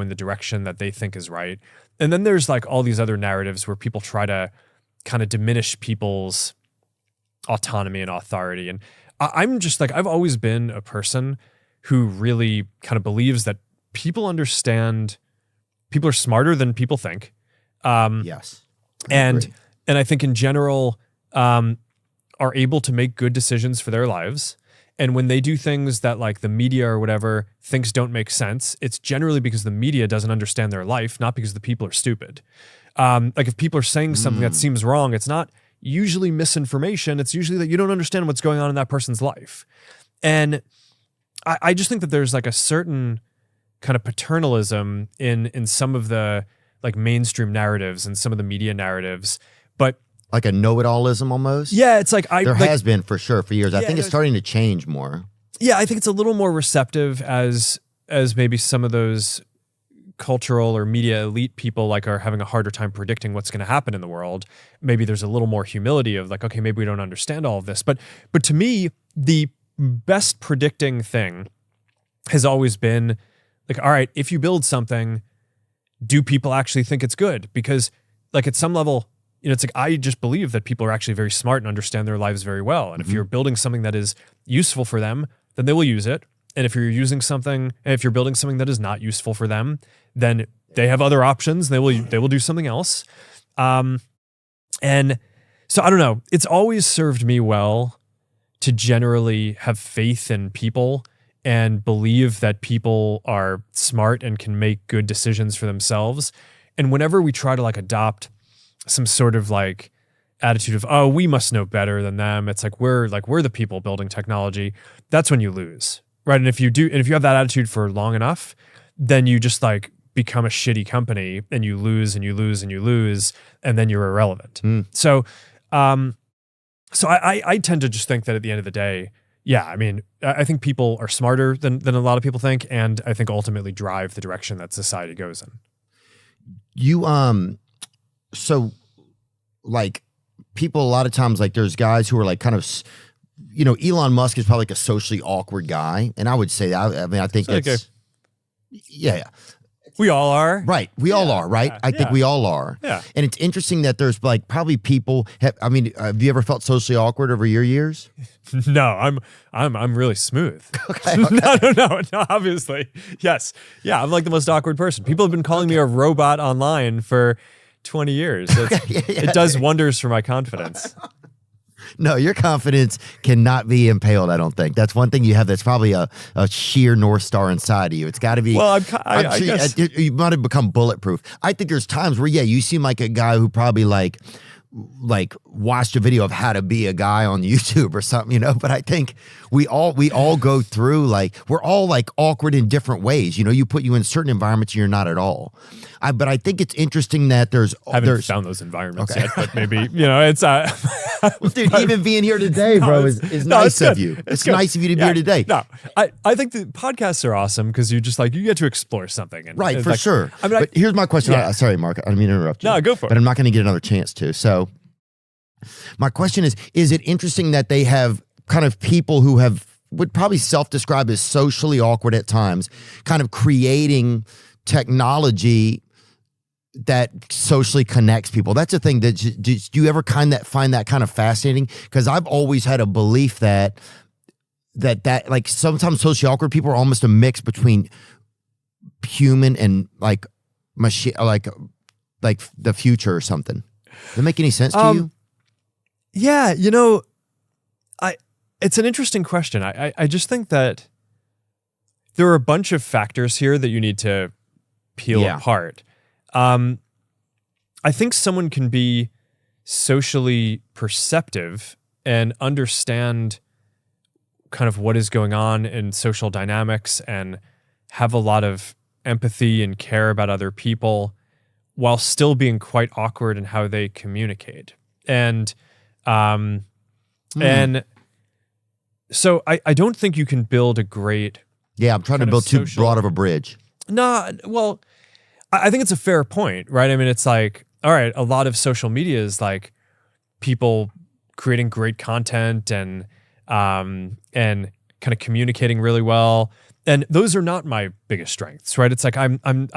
in the direction that they think is right. And then there's like all these other narratives where people try to kind of diminish people's autonomy and authority. And I'm just like, I've always been a person who really kind of believes that people are smarter than people think. Yes. And I think in general, are able to make good decisions for their lives. And when they do things that like the media or whatever thinks don't make sense, it's generally because the media doesn't understand their life, not because the people are stupid. Like if people are saying something that seems wrong, it's not usually misinformation. It's usually that you don't understand what's going on in that person's life. And I just think that there's like a certain kind of paternalism in some of the like mainstream narratives and some of the media narratives, but like a know-it-allism almost? Yeah, it's like there has been for sure for years. I think it's starting to change more. Yeah, I think it's a little more receptive as maybe some of those cultural or media elite people like are having a harder time predicting what's going to happen in the world. Maybe there's a little more humility of like, okay, maybe we don't understand all of this. But to me, the best predicting thing has always been like, all right, if you build something, do people actually think it's good? Because like at some level, you know, it's like, I just believe that people are actually very smart and understand their lives very well. And if you're building something that is useful for them, then they will use it. And if you're building something that is not useful for them, then they have other options. They will do something else. And so I don't know, it's always served me well to generally have faith in people and believe that people are smart and can make good decisions for themselves. And whenever we try to like adopt some sort of like attitude of, oh, we must know better than them, it's like we're the people building technology, that's when you lose, right? And if you have that attitude for long enough, then you just like become a shitty company and you lose and you lose and you lose, and then you're irrelevant. So I tend to just think that at the end of the day, yeah, I mean, I think people are smarter than a lot of people think, and I think ultimately drive the direction that society goes in. So like people, a lot of times, like there's guys who are like kind of, you know, Elon Musk is probably like a socially awkward guy. And I would say that, I mean, I think it's, yeah. We all are. Right. We all are, right? I think we all are. Yeah. And it's interesting that there's like probably people, have you ever felt socially awkward over your years? No, I'm really smooth. Okay. No, obviously. Yes. Yeah, I'm like the most awkward person. People have been calling me a robot online for 20 years. It does wonders for my confidence. No, your confidence cannot be impaled, I don't think. That's one thing you have that's probably a sheer North Star inside of you. It's got to be. Well, I guess. You might have become bulletproof. I think there's times where, yeah, you seem like a guy who probably like watched a video of how to be a guy on YouTube or something, you know, but I think we all go through, like, we're all like awkward in different ways. You know, you put you in certain environments and you're not at all. But I think it's interesting that I haven't found those environments yet, but maybe, you know, it's well, dude, even being here today, bro, is nice of you. It's nice of you to be here today. No, I think the podcasts are awesome because you get to explore something. And, right, for like, sure. I mean, but here's my question. Yeah. Sorry, Mark, I didn't mean to interrupt you. No, go for it. But I'm not going to get another chance to. So my question is it interesting that they have kind of people who would probably self-describe as socially awkward at times, kind of creating technology that socially connects people? That's a thing that do you ever find that kind of fascinating? Because I've always had a belief that like sometimes socially awkward people are almost a mix between human and like machine, like the future or something. Does that make any sense to you? Yeah, you know, it's an interesting question. I just think that there are a bunch of factors here that you need to peel apart. I think someone can be socially perceptive and understand kind of what is going on in social dynamics and have a lot of empathy and care about other people while still being quite awkward in how they communicate. And so I don't think you can build a great... Yeah, I'm trying to build too broad of a bridge. No, well, I think it's a fair point, right? I mean, it's like, all right, a lot of social media is like people creating great content and kind kind of communicating really well. And those are not my biggest strengths, right? It's like I don't